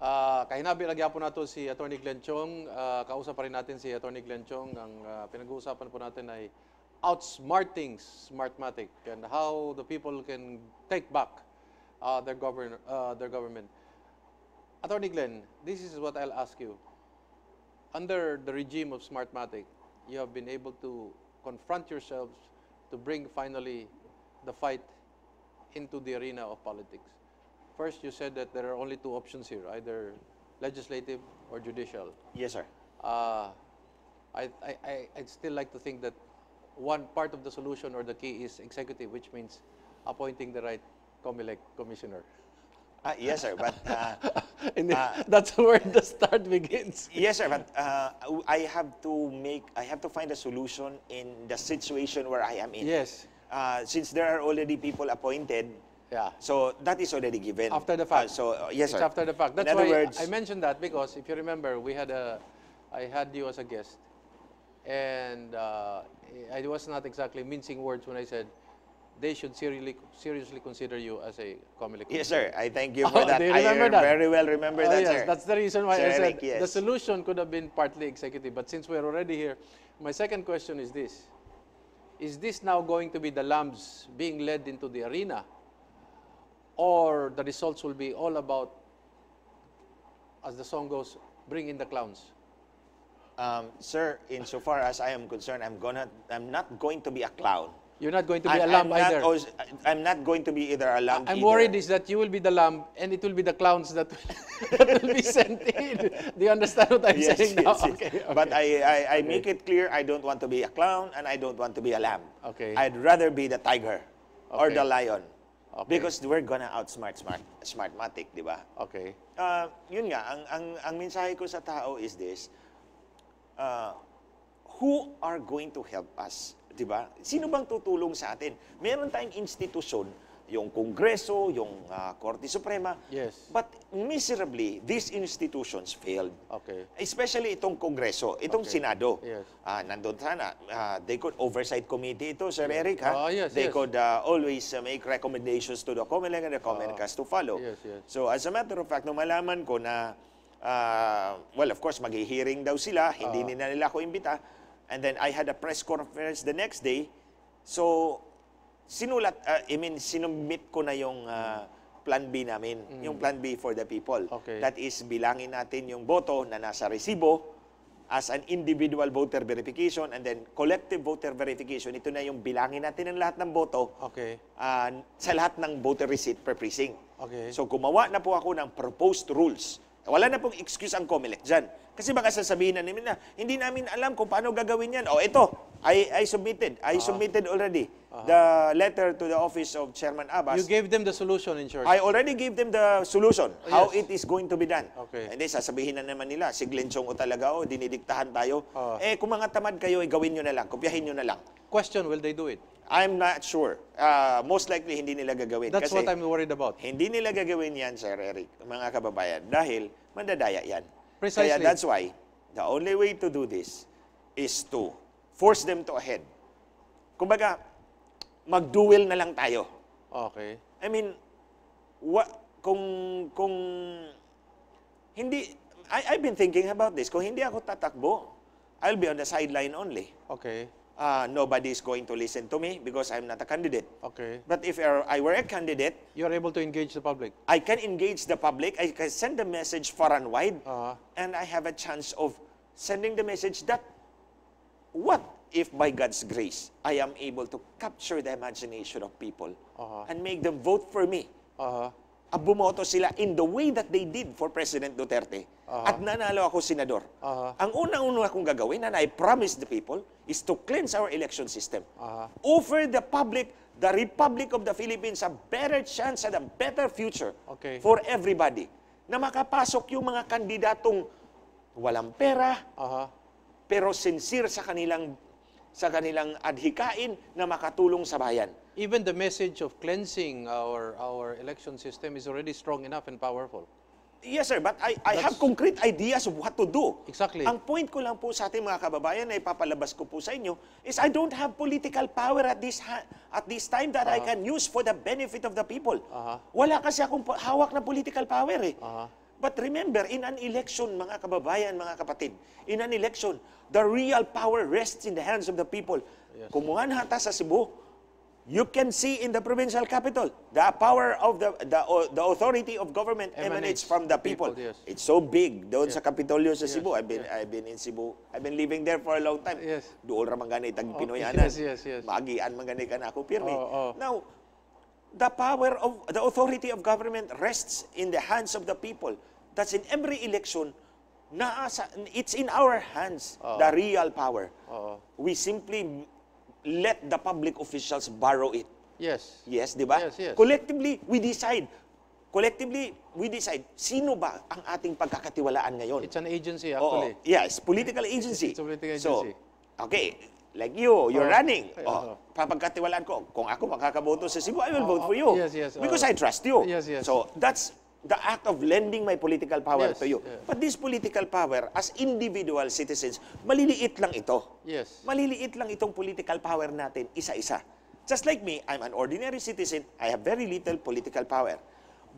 Kahinabi lagyan po nato si Attorney Glenn Chong. Kausap pa rin natin si Attorney Glenn Chong. Ang pinag-uusapan po natin ay Outsmarting Smartmatic and how the people can take back their government. Attorney Glenn, this is what I'll ask you. Under the regime of Smartmatic, you have been able to confront yourselves to bring finally the fight into the arena of politics. First, you said that there are only two options here, either legislative or judicial. Yes, sir. I'd still like to think that one part of the solution or the key is executive, which means appointing the right COMELEC commissioner. Yes, sir. But that's where the start begins. yes, sir. But I have to find a solution in the situation where I am in. Yes. Since there are already people appointed. Yeah. So that is already given. After the fact. Yes, sir. It's after the fact. That's in other why words, I mentioned that, because if you remember, I had you as a guest, and I was not exactly mincing words when I said they should seriously consider you as a COMELEC. Yes, sir. I thank you for that. Do you remember that? Very well remember that, yes, sir. That's the reason why Sir I said Eric, yes. the solution could have been partly executive. But since we're already here, my second question is this. Is this now going to be the lambs being led into the arena? Or the results will be all about, as the song goes, bring in the clowns? Sir, insofar as I am concerned, I'm not going to be a clown. You're not going to be a lamb either. I'm not going to be either a lamb I'm either. worried is that you will be the lamb and it will be the clowns that, that will be sent in. Do you understand what I'm saying now? Yes. Okay, okay. But I make it clear I don't want to be a clown and I don't want to be a lamb. Okay. I'd rather be the tiger or Okay. the lion. Okay. Because we're gonna outsmart Smartmatic, di ba? Okay. Yun nga, ang mensahe ko sa tao is this, who are going to help us? Di ba? Sino bang tutulong sa atin? Meron tayong institusyon, yung Kongreso, yung Korte Suprema. Yes. But miserably, these institutions failed. Okay. Especially itong Kongreso, itong Senado. Yes. Nandun sana, they could oversight committee ito, Sir Eric, ha? Yes, They yes. could always make recommendations to the COMELEC and the COMELEC has to follow. Yes, yes. So as a matter of fact, nung malaman ko na, well, of course, mag-hearing daw sila, hindi nila ako imbita, and then I had a press conference the next day, so sinumit ko na yung plan B namin, yung plan B for the people. Okay. That is, bilangin natin yung boto na nasa resibo as an individual voter verification and then collective voter verification. Ito na yung bilangin natin ng lahat ng boto Okay. sa lahat ng voter receipt per precinct. Okay. So gumawa na po ako ng proposed rules. Wala na pong excuse ang COMELEC dyan. Kasi baka sasabihin na namin na, hindi namin alam kung paano gagawin yan. O ito, I submitted. I submitted already the letter to the office of Chairman Abbas. You gave them the solution, in short. I already gave them the solution, how yes. it is going to be done. Okay. Hindi, sasabihin na naman nila, si Glenn Chong o talaga, dinidiktahan tayo. Kung mga tamad kayo, gawin nyo na lang, kopyahin nyo na lang. Question, will they do it? I'm not sure. Most likely, hindi nila gagawin. That's Kasi what I'm worried about. hindi nila gagawin yan, Sir Eric, mga kababayan, dahil mandadaya yan. Precisely. Kaya that's why, the only way to do this is to force them to a head. Kumbaga, mag-duel na lang tayo. Okay. I mean, kung hindi, I've been thinking about this. Kung hindi ako tatakbo, I'll be on the sideline only. Okay. Nobody is going to listen to me because I'm not a candidate. Okay. But if I were a candidate, You're able to engage the public. I can engage the public. I can send the message far and wide. And I have a chance of sending the message that what if by God's grace, I am able to capture the imagination of people and make them vote for me. Bumoto sila in the way that they did for President Duterte. At nanalo ako senador. Ang unang-una akong gagawin, and I promise the people, is to cleanse our election system. Offer the public, the Republic of the Philippines, a better chance and a better future for everybody. Na makapasok yung mga kandidatong walang pera, pero sincere sa kanilang adhikain na makatulong sa bayan. Even the message of cleansing our election system is already strong enough and powerful. Yes, sir, but I have concrete ideas of what to do. Exactly. Ang point ko lang po sa ating mga kababayan na ipapalabas ko po sa inyo is I don't have political power at this time that I can use for the benefit of the people. Wala kasi akong hawak na political power eh. But remember, in an election, mga kababayan, mga kapatid, in an election, the real power rests in the hands of the people. Yes. Kumuha hata sa Cebu, you can see in the provincial capital, the power of the authority of government emanates from the people. Yes. It's so big doon Yes. sa Kapitolyo sa Yes. Cebu. I've been in Cebu. I've been living there for a long time. Yes. Dool ra man gani tag Pinoyanan. Yes. Magian man gani ka na ako pirmi. Oo. Now, the power of the authority of government rests in the hands of the people. That's in every election. It's in our hands, the real power. We simply let the public officials borrow it. Yes. Yes, di ba? Yes. Collectively, we decide. Sino ba ang ating pagkakatiwalaan ngayon? It's an agency, Oo. actually. Yes, political agency. It's a political So, agency. okay, like you're running. Oo. Papagkatiwalaan ko, kung ako makakaboto sa Cebu, I will vote for you. Yes. Because I trust you. Yes. So, that's the act of lending my political power Yes, to you. yeah. But this political power, as individual citizens, maliliit lang ito. Yes. Maliliit lang itong political power natin, isa-isa. Just like me, I'm an ordinary citizen, I have very little political power.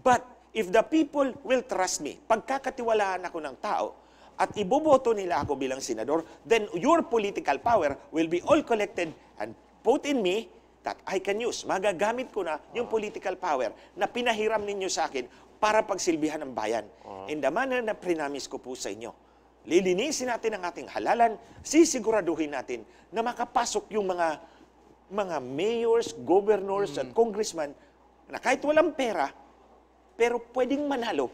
But if the people will trust me, pagkakatiwalaan ako ng tao, at iboboto nila ako bilang senador, then your political power will be all collected and put in me that I can use. Magagamit ko na yung political power na pinahiram ninyo sa akin para pagsilbihan ng bayan. In the manner na prinamis ko po sa inyo. Lilinisin natin ang ating halalan, sisiguraduhin natin na makapasok yung mga mayors, governors, at congressman na kahit walang pera, pero pwedeng manalo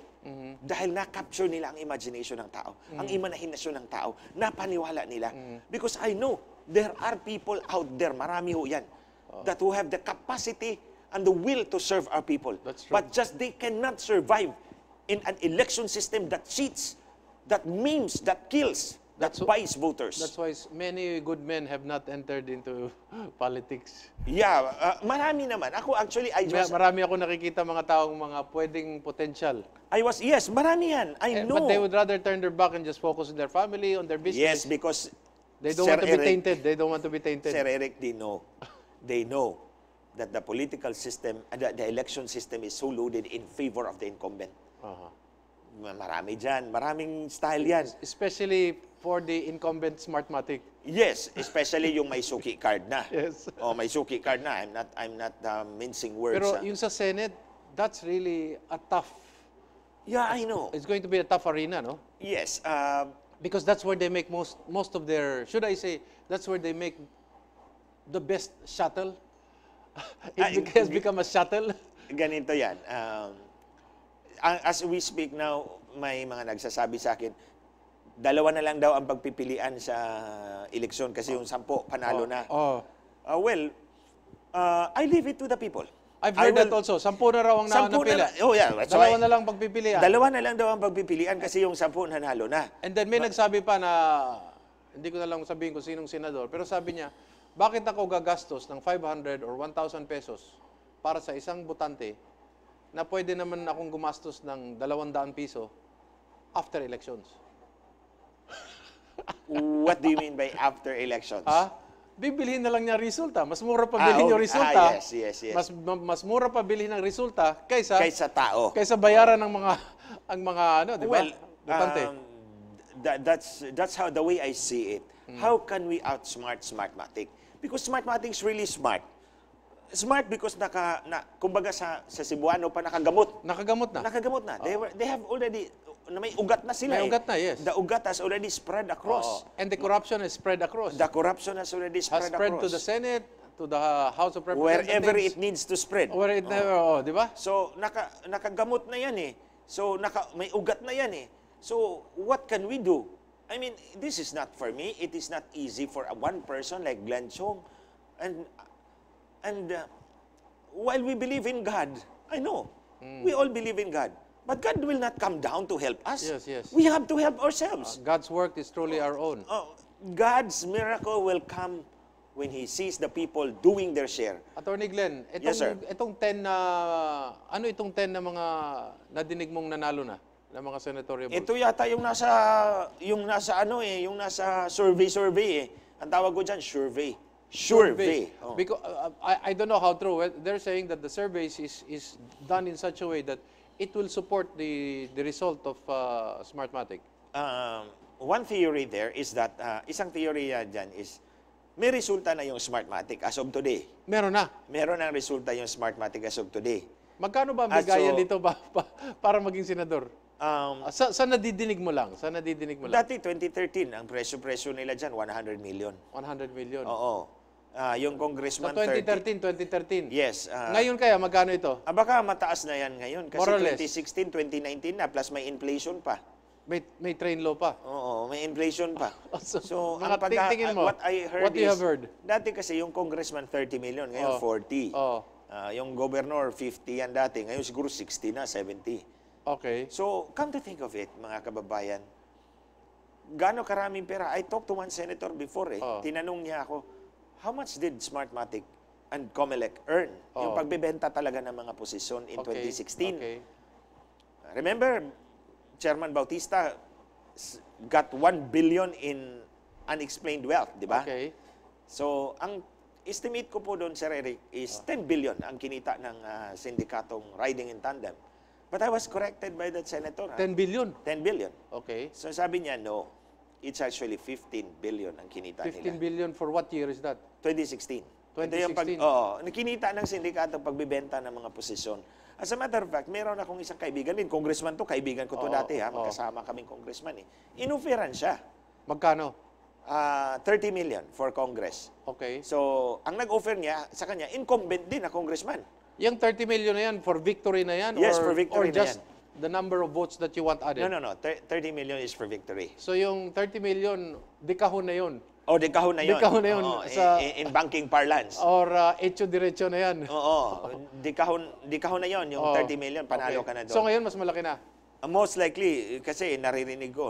dahil na-capture nila ang imagination ng tao, ang imahinasyon ng tao, napaniwala nila. Because I know there are people out there, marami ho yan, that who have the capacity and the will to serve our people. That's true. But just they cannot survive in an election system that cheats, that maims, that kills, that buys voters. That's why many good men have not entered into politics. Yeah, marami naman. Ako actually, Marami ako nakikita mga taong mga pwedeng potential. yes, marami yan. I know. But they would rather turn their back and just focus on their family, on their business. Yes, because They don't want to be tainted. They don't want to be tainted. Sir Eric, they know. They know that the political system, the election system is so loaded in favor of the incumbent. Marami dyan. Maraming style yan. Especially for the incumbent Smartmatic. Yes, especially yung may suki card na. Yes. May suki card na. I'm not mincing words. Pero yung sa Senate, that's really a tough. Yeah, I know. It's going to be a tough arena, no? Yes. Because that's where they make most of their, should I say, that's where they make the best shuttle. It has become a shuttle. Ganito yan. As we speak now, may mga nagsasabi sa akin, dalawa na lang daw ang pagpipilian sa eleksyon kasi yung 10 panalo na. Well, I leave it to the people. I've heard that also. 10 na raw ang napila. Oh yeah, that's Dalawa why. na lang pagpipilian. Dalawa na lang daw ang pagpipilian kasi yung 10 nanalo na. And then may nagsabi pa na, hindi ko na lang sabihin kung sinong senador, pero sabi niya, bakit ako gagastos ng 500 or 1,000 pesos para sa isang botante na pwede naman akong gumastos ng 200 piso after elections? What do you mean by after elections? Bibilihin na lang niya resulta. Mas mura pa bilhin yung resulta. Yes. Mas mura pa bilhin ang resulta kaysa tao. Kaysa bayaran ng mga di ba? Well, botante. that's how the way I see it. How can we outsmart Smartmatic? Because Smartmatic is really smart. Smart because kumbaga sa Cebuano pa nakagamot. Nakagamot na. Nakagamot na. They have already may ugat na sila. May ugat na, yes. The ugat has already spread across. And the corruption is spread across. The corruption has already spread across. To the Senate, to the House of Representatives. Wherever it needs to spread. Where it never, di ba? So nakagamot na yan eh. So may ugat na yan eh. So what can we do? I mean, this is not for me. It is not easy for one person like Glenn Chong. And while we believe in God, I know, we all believe in God. But God will not come down to help us. Yes. We have to help ourselves. God's work is truly our own. God's miracle will come when He sees the people doing their share. Attorney Glenn, Yes, sir. itong 10 na, ano itong 10 na mga nadinig mong nanalo na mga senatorial votes? Ito yata yung nasa survey eh. Ang tawag ko dyan, survey. Because I don't know how true. They're saying that the surveys is done in such a way that it will support the result of Smartmatic? One theory there is that, isang theory dyan is, may resulta na yung Smartmatic as of today. Meron na. Meron ng resulta yung Smartmatic as of today. Magkano ba ang bigayan dito para maging senador? Saan nadidinig mo lang? Saan nadidinig mo lang? Dati, 2013, ang presyo nila dyan, 100 million. 100 million. Oo. Yung Congressman 2013. Yes. Ngayon kaya, magkano ito? Baka mataas na yan ngayon. Kasi More or less. 2016, 2019 na, plus may inflation pa. May train law pa. Oo, may inflation pa. So, mga tingin mo, what I heard what you have heard? Dati kasi yung congressman 30 million, ngayon 40. Yung governor 50 yan dati, ngayon siguro 60 na, 70. Okay. So, come to think of it, mga kababayan, gaano karaming pera? I talked to one senator before Tinanong niya ako, how much did Smartmatic and Comelec earn? Yung pagbebenta talaga ng mga posisyon in 2016. Okay. Remember, Chairman Bautista got 1 billion in unexplained wealth, di ba? Okay. So, ang estimate ko po doon, Sir Eric, is 10 billion ang kinita ng sindikatong riding in tandem. But I was corrected by that senator. 10 billion? 10 billion. Okay. So sabi niya, no, it's actually 15 billion ang kinita 15 nila. billion for what year is that? 2016. 2016. Nakinita ng sindikato pagbibenta ng mga posisyon. As a matter of fact, meron akong isang kaibigan din, congressman to, kaibigan ko to dati magkasama kaming congressman Inuferan siya. Magkano? 30 million for Congress. Okay. So, ang nag-offer niya sa kanya, incumbent din na congressman. Yung 30 million na yan, for victory na yan? Yes, or, for victory or just the number of votes that you want added? No. 30 million is for victory. So yung 30 million, dekahon na yun? Dekahon na yun. Dekahon na yun. In banking parlance. Or hecho diretso na yan? Oo. Dekahon na yun, yung 30 million, panalo ka na doon. So ngayon, mas malaki na? Most likely, kasi naririnig ko,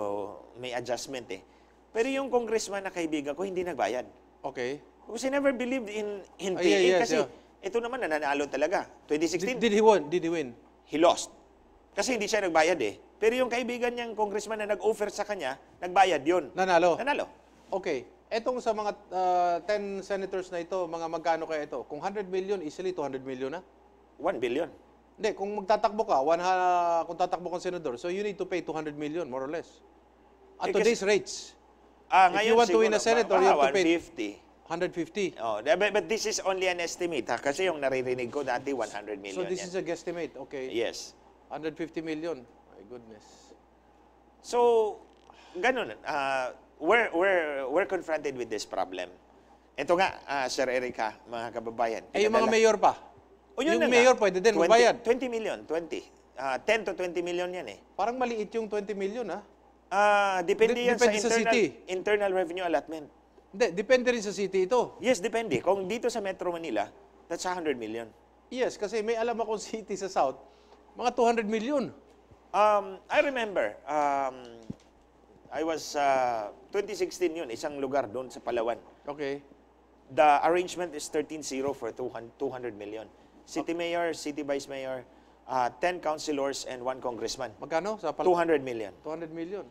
may adjustment Pero yung congressman na kaibigan ko, hindi nagbayad. Okay. Because he never believed in paying. Kasi ito naman, nananalo talaga. 2016. Did he win? He lost. Kasi hindi siya nagbayad Pero yung kaibigan niyang congressman na nag-offer sa kanya, nagbayad yun. Nanalo? Nanalo. Okay. Etong sa mga 10 senators na ito, mga magkano kaya ito? Kung 100 million, easily 200 million na? 1 billion. Hindi, kung magtatakbo ka, kung tatakbo kang senador, so you need to pay 200 million, more or less. At today's rates. If you want to win a senator, you have to pay 150. 150. But this is only an estimate. Kasi yung naririnig ko dati, 100 million. So this is a guesstimate, okay? Yes. 150 million. My goodness. So, ganun. We're confronted with this problem. Ito nga, Sir Erica, mga kababayan. Yung mga mayor pa? Yung mayor pwede din magbayad? 20 million, 20. 10 to 20 million yan Parang maliit yung 20 million, Depende yan depende sa internal revenue allotment. Hindi, depende rin sa city ito. Yes, depende. Kung dito sa Metro Manila, that's 100 million. Yes, kasi may alam akong city sa South, mga 200 million. I remember, I was, 2016 yun, isang lugar doon sa Palawan. Okay. The arrangement is 13-0 for 200 million. City mayor, city vice mayor, 10 councilors, and 1 congressman. Magkano? 200 million. 200 million.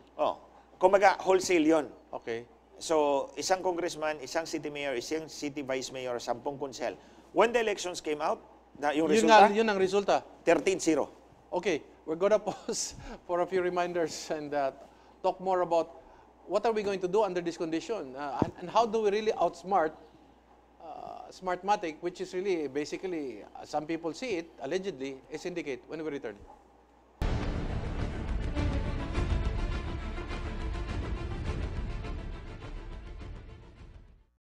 Kumbaga, wholesale yun. Okay. So, isang congressman, isang city mayor, isang city vice mayor, 10 konsel. When the elections came out, yung resulta? Yun ang resulta. 13-0. Okay, we're gonna pause for a few reminders and talk more about what are we going to do under this condition and how do we really outsmart Smartmatic, which is really basically, some people see it, allegedly, a syndicate when we return.